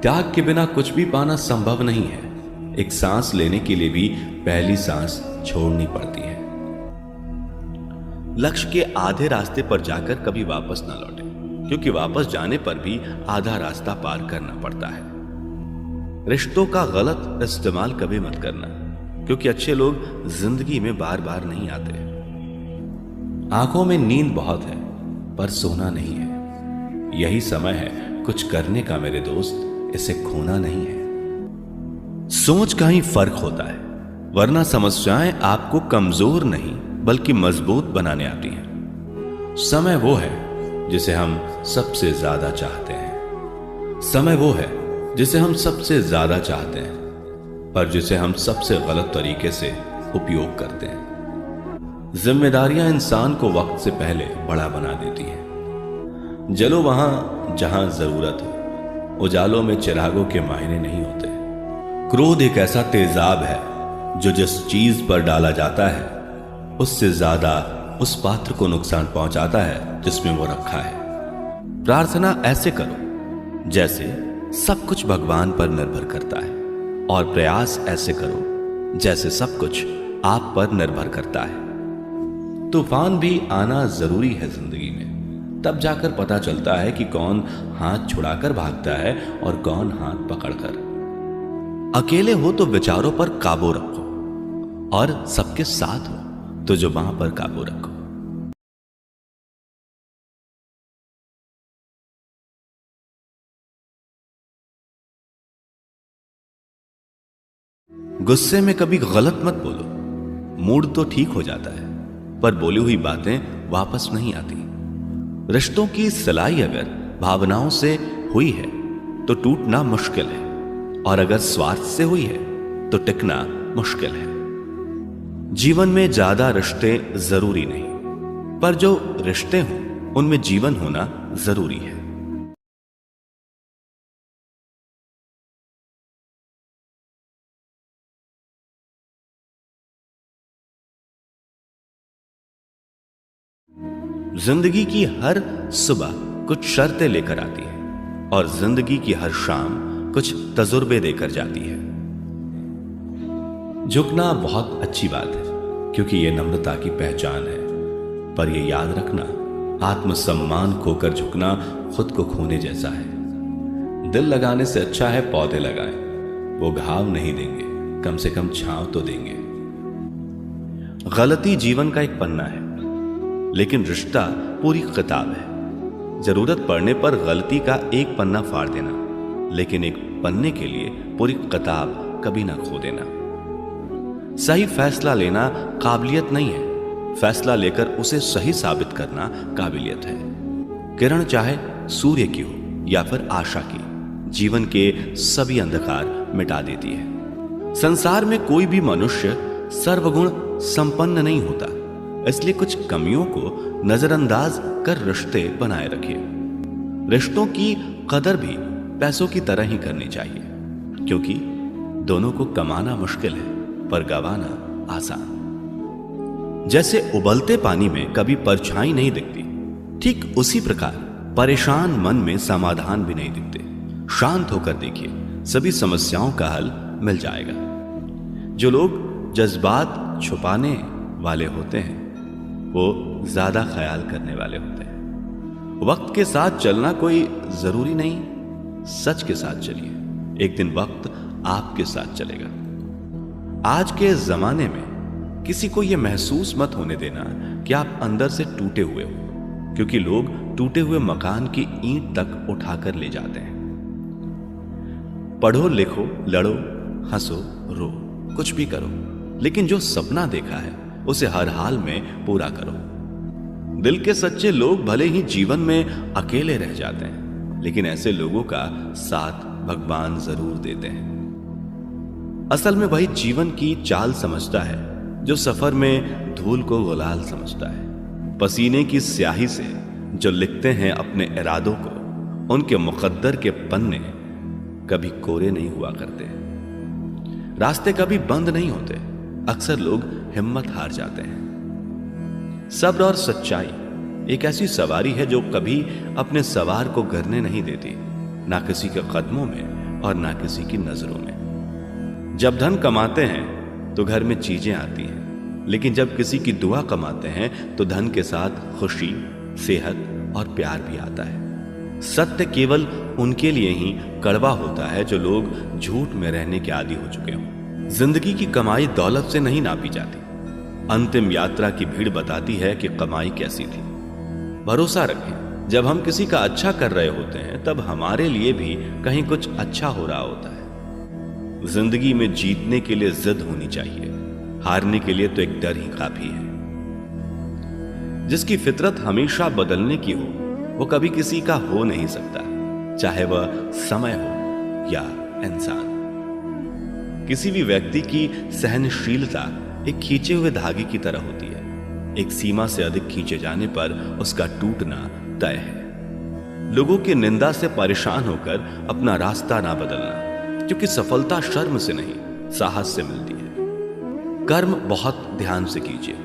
त्याग के बिना कुछ भी पाना संभव नहीं है। एक सांस लेने के लिए भी पहली सांस छोड़नी पड़ती है। लक्ष्य के आधे रास्ते पर जाकर कभी वापस ना लौटे, क्योंकि वापस जाने पर भी आधा रास्ता पार करना पड़ता है। रिश्तों का गलत इस्तेमाल कभी मत करना, क्योंकि अच्छे लोग जिंदगी में बार बार नहीं आते। आंखों में नींद बहुत है, पर सोना नहीं है। यही समय है कुछ करने का मेरे दोस्त, इसे खोना नहीं है। सोच का ही फर्क होता है, वरना समस्याएं आपको कमजोर नहीं बल्कि मजबूत बनाने आती हैं। समय वो है जिसे हम सबसे ज्यादा चाहते हैं। समय वो है जिसे हम सबसे ज्यादा चाहते हैं, पर जिसे हम सबसे गलत तरीके से उपयोग करते हैं। जिम्मेदारियां इंसान को वक्त से पहले बड़ा बना देती हैं। जलो वहां जहां जरूरत हो, उजालों में चिरागों के मायने नहीं होते। क्रोध एक ऐसा तेजाब है जो जिस चीज पर डाला जाता है उससे ज्यादा उस पात्र को नुकसान पहुंचाता है जिसमें वो रखा है। प्रार्थना ऐसे करो जैसे सब कुछ भगवान पर निर्भर करता है, और प्रयास ऐसे करो जैसे सब कुछ आप पर निर्भर करता है। तूफान भी आना जरूरी है जिंदगी में, तब जाकर पता चलता है कि कौन हाथ छुड़ाकर भागता है और कौन हाथ पकड़कर। अकेले हो तो विचारों पर काबू रखो, और सबके साथ हो तो जुबान पर काबू रखो। गुस्से में कभी गलत मत बोलो। मूड तो ठीक हो जाता है, पर बोली हुई बातें वापस नहीं आती। रिश्तों की सिलाई अगर भावनाओं से हुई है तो टूटना मुश्किल है, और अगर स्वार्थ से हुई है तो टिकना मुश्किल है। जीवन में ज्यादा रिश्ते जरूरी नहीं, पर जो रिश्ते हों उनमें जीवन होना जरूरी है। जिंदगी की हर सुबह कुछ शर्तें लेकर आती है, और जिंदगी की हर शाम कुछ तजुर्बे देकर जाती है। झुकना बहुत अच्छी बात है, क्योंकि यह नम्रता की पहचान है, पर यह याद रखना, आत्मसम्मान खोकर झुकना खुद को खोने जैसा है। दिल लगाने से अच्छा है पौधे लगाएं, वो घाव नहीं देंगे, कम से कम छांव तो देंगे। गलती जीवन का एक पन्ना है, लेकिन रिश्ता पूरी किताब है। जरूरत पड़ने पर गलती का एक पन्ना फाड़ देना, लेकिन एक पन्ने के लिए पूरी किताब कभी ना खो देना। सही फैसला लेना काबिलियत नहीं है, फैसला लेकर उसे सही साबित करना काबिलियत है। किरण चाहे सूर्य की हो या फिर आशा की, जीवन के सभी अंधकार मिटा देती है। संसार में कोई भी मनुष्य सर्वगुण संपन्न नहीं होता, इसलिए कुछ कमियों को नजरअंदाज कर रिश्ते बनाए रखिए। रिश्तों की कदर भी पैसों की तरह ही करनी चाहिए, क्योंकि दोनों को कमाना मुश्किल है पर गंवाना आसान। जैसे उबलते पानी में कभी परछाई नहीं दिखती, ठीक उसी प्रकार परेशान मन में समाधान भी नहीं दिखते। शांत होकर देखिए, सभी समस्याओं का हल मिल जाएगा। जो लोग जज्बात छुपाने वाले होते हैं वो ज्यादा ख्याल करने वाले होते हैं। वक्त के साथ चलना कोई जरूरी नहीं, सच के साथ चलिए, एक दिन वक्त आपके साथ चलेगा। आज के जमाने में किसी को यह महसूस मत होने देना कि आप अंदर से टूटे हुए हो, क्योंकि लोग टूटे हुए मकान की ईंट तक उठाकर ले जाते हैं। पढ़ो, लिखो, लड़ो, हंसो, रो, कुछ भी करो, लेकिन जो सपना देखा है उसे हर हाल में पूरा करो। दिल के सच्चे लोग भले ही जीवन में अकेले रह जाते हैं, लेकिन ऐसे लोगों का साथ भगवान जरूर देते हैं। असल में वही जीवन की चाल समझता है जो सफर में धूल को गुलाल समझता है। पसीने की स्याही से जो लिखते हैं अपने इरादों को, उनके मुकद्दर के पन्ने कभी कोरे नहीं हुआ करते। रास्ते कभी बंद नहीं होते, अक्सर लोग हिम्मत हार जाते हैं। सब्र और सच्चाई एक ऐसी सवारी है जो कभी अपने सवार को गिरने नहीं देती, ना किसी के कदमों में और ना किसी की नजरों में। जब धन कमाते हैं तो घर में चीजें आती हैं, लेकिन जब किसी की दुआ कमाते हैं तो धन के साथ खुशी, सेहत और प्यार भी आता है। सत्य केवल उनके लिए ही कड़वा होता है जो लोग झूठ में रहने के आदी हो चुके हों। जिंदगी की कमाई दौलत से नहीं नापी जाती। अंतिम यात्रा की भीड़ बताती है कि कमाई कैसी थी। भरोसा रखें, जब हम किसी का अच्छा कर रहे होते हैं तब हमारे लिए भी कहीं कुछ अच्छा हो रहा होता है। जिंदगी में जीतने के लिए जिद होनी चाहिए, हारने के लिए तो एक डर ही काफी है। जिसकी फितरत हमेशा बदलने की हो वो कभी किसी का हो नहीं सकता, चाहे वह समय हो या इंसान। किसी भी व्यक्ति की सहनशीलता एक खींचे हुए धागे की तरह होती है। एक सीमा से अधिक खींचे जाने पर उसका टूटना तय है। लोगों की निंदा से परेशान होकर अपना रास्ता ना बदलना, क्योंकि सफलता शर्म से नहीं साहस से मिलती है। कर्म बहुत ध्यान से कीजिए,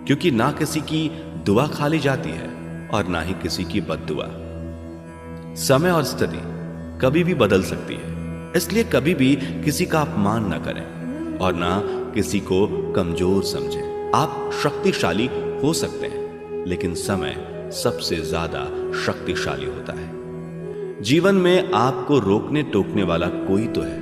क्योंकि ना किसी की दुआ खाली जाती है और ना ही किसी की बद्दुआ। समय और स्थिति कभी भी बदल सकती है, इसलिए कभी भी किसी का अपमान न करें और ना किसी को कमजोर समझें। आप शक्तिशाली हो सकते हैं, लेकिन समय सबसे ज्यादा शक्तिशाली होता है। जीवन में आपको रोकने टोकने वाला कोई तो है,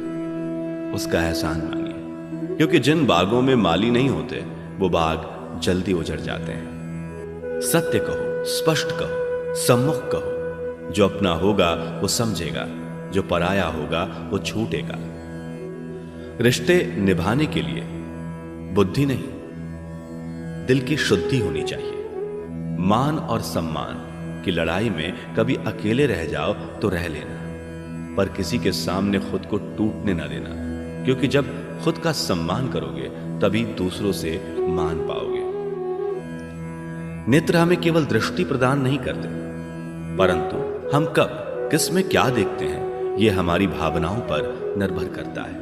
उसका एहसान मानिए, क्योंकि जिन बागों में माली नहीं होते वो बाग जल्दी उजड़ जाते हैं। सत्य कहो, स्पष्ट कहो, सम्मुख कहो। जो अपना होगा वो समझेगा, जो पराया होगा वो छूटेगा। रिश्ते निभाने के लिए बुद्धि नहीं, दिल की शुद्धि होनी चाहिए। मान और सम्मान की लड़ाई में कभी अकेले रह जाओ तो रह लेना, पर किसी के सामने खुद को टूटने ना देना, क्योंकि जब खुद का सम्मान करोगे तभी दूसरों से मान पाओगे। नेत्र हमें केवल दृष्टि प्रदान नहीं करते, परंतु हम कब किस में क्या देखते हैं यह हमारी भावनाओं पर निर्भर करता है।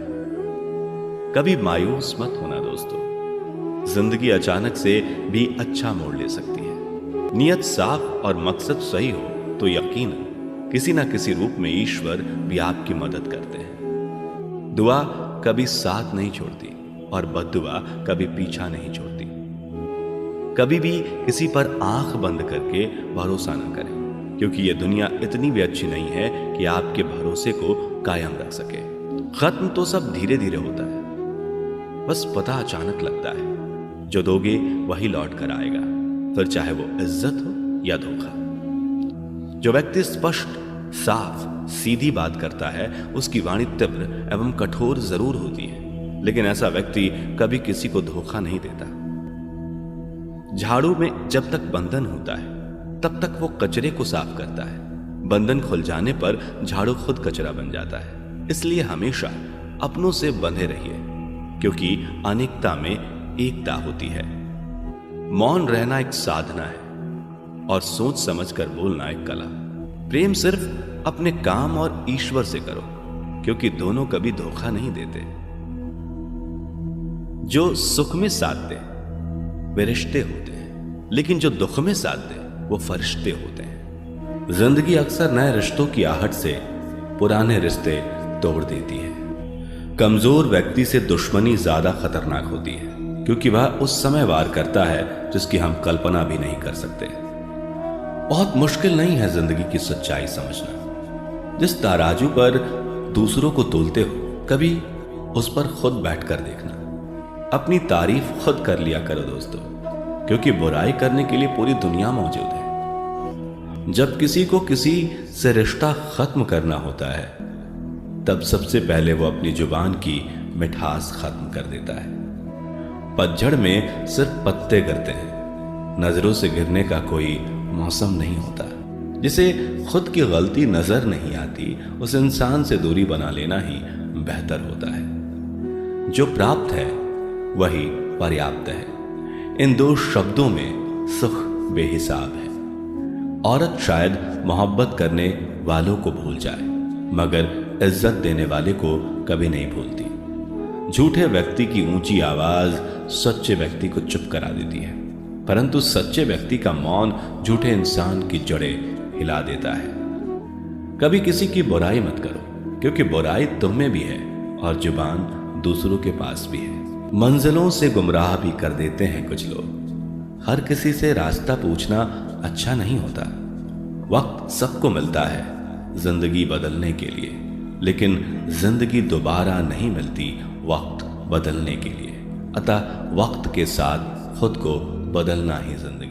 कभी मायूस मत होना दोस्तों, जिंदगी अचानक से भी अच्छा मोड़ ले सकती है। नियत साफ और मकसद सही हो तो यकीनन किसी ना किसी रूप में ईश्वर भी आपकी मदद करते हैं। दुआ कभी साथ नहीं छोड़ती और बद्दुआ कभी पीछा नहीं छोड़ती। कभी भी किसी पर आंख बंद करके भरोसा न करें, क्योंकि यह दुनिया इतनी भी अच्छी नहीं है कि आपके भरोसे को कायम रख सके। खत्म तो सब धीरे धीरे होता है, बस पता अचानक लगता है। जो दोगे वही लौट कर आएगा, फिर चाहे वो इज्जत हो या धोखा। जो व्यक्ति स्पष्ट, साफ, सीधी बात करता है उसकी वाणी तीव्र एवं कठोर जरूर होती है, लेकिन ऐसा व्यक्ति कभी किसी को धोखा नहीं देता। झाड़ू में जब तक बंधन होता है तब तक वो कचरे को साफ करता है। बंधन खुल जाने पर झाड़ू खुद कचरा बन जाता है। इसलिए हमेशा अपनों से बंधे रहिए, क्योंकि अनेकता में एकता होती है। मौन रहना एक साधना है और सोच समझकर बोलना एक कला। प्रेम सिर्फ अपने काम और ईश्वर से करो, क्योंकि दोनों कभी धोखा नहीं देते। जो सुख में साथ दे वे रिश्ते होते हैं, लेकिन जो दुख में साथ दे वो फरिश्ते होते हैं। जिंदगी अक्सर नए रिश्तों की आहट से पुराने रिश्ते तोड़ देती है। कमजोर व्यक्ति से दुश्मनी ज्यादा खतरनाक होती है, क्योंकि वह उस समय वार करता है जिसकी हम कल्पना भी नहीं कर सकते। बहुत मुश्किल नहीं है जिंदगी की सच्चाई समझना। जिस तराजू पर दूसरों को तोलते हो कभी उस पर खुद बैठकर देखना। अपनी तारीफ खुद कर लिया करो दोस्तों, क्योंकि बुराई करने के लिए पूरी दुनिया मौजूद है। जब किसी को किसी से रिश्ता खत्म करना होता है तब सबसे पहले वो अपनी जुबान की मिठास खत्म कर देता है। पतझड़ में सिर्फ पत्ते गिरते हैं, नजरों से गिरने का कोई मौसम नहीं होता। जिसे खुद की गलती नजर नहीं आती उस इंसान से दूरी बना लेना ही बेहतर होता है। जो प्राप्त है वही पर्याप्त है। इन दो शब्दों में सुख बेहिसाब है। औरत शायद मोहब्बत करने वालों को भूल जाए, मगर इज्जत देने वाले को कभी नहीं भूलती। झूठे व्यक्ति की ऊंची आवाज सच्चे व्यक्ति को चुप करा देती है, परंतु सच्चे व्यक्ति का मौन झूठे इंसान की जड़ें हिला देता है। कभी किसी की बुराई मत करो, क्योंकि बुराई तुम में भी है और जुबान दूसरों के पास भी है। मंजिलों से गुमराह भी कर देते हैं कुछ लोग। हर किसी से रास्ता पूछना अच्छा नहीं होता। वक्त सबको मिलता है जिंदगी बदलने के लिए, लेकिन जिंदगी दोबारा नहीं मिलती वक्त बदलने के लिए। अतः वक्त के साथ खुद को बदलना ही जिंदगी।